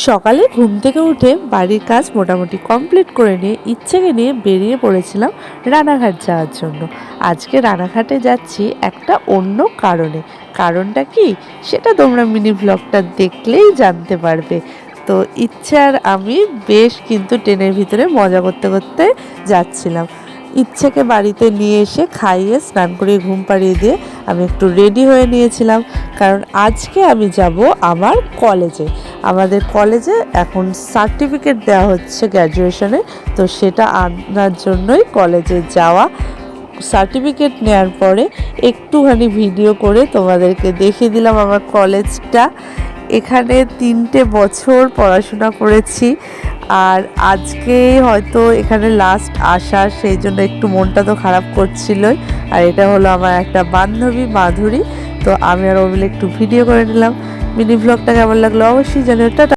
সকালে ঘুম থেকে উঠে বাড়ির কাজ মোটামুটি কমপ্লিট করে নিয়ে ইচ্ছেকে নিয়ে বেরিয়ে পড়েছিলাম রানাঘাট যাওয়ার জন্য। আজকে রানাঘাটে যাচ্ছি একটা অন্য কারণে। কারণটা কি সেটা তোমরা মিনি ব্লগটা দেখলেই জানতে পারবে। তো ইচ্ছে আর আমি বেশ কিন্তু ট্রেনের ভিতরে মজা করতে করতে যাচ্ছিলাম। ইচ্ছেকে বাড়িতে নিয়ে এসে খাইয়ে স্নান করে ঘুম পাড়িয়ে দিয়ে আমি একটু রেডি হয়ে নিয়েছিলাম, কারণ আজকে আমি যাব আমার কলেজে। আমাদের কলেজে এখন সার্টিফিকেট দেওয়া হচ্ছে গ্র্যাজুয়েশনে, তো সেটা আনার জন্যই কলেজে যাওয়া। সার্টিফিকেট নেওয়ার পরে একটুখানি ভিডিও করে তোমাদেরকে দেখিয়ে দিলাম আমার কলেজটা। এখানে 3টে বছর পড়াশোনা করেছি, আর আজকে হয়তো এখানে লাস্ট আসা, সেই জন্য একটু মনটা তো খারাপ করছিলই। আর এটা হলো আমার একটা বান্ধবী মাধুরী। তো আমি আর ও মিলে একটু ভিডিও করে নিলাম। মিনি ব্লগটা কেমন লাগলো অবশ্যই জানিও। টাটা।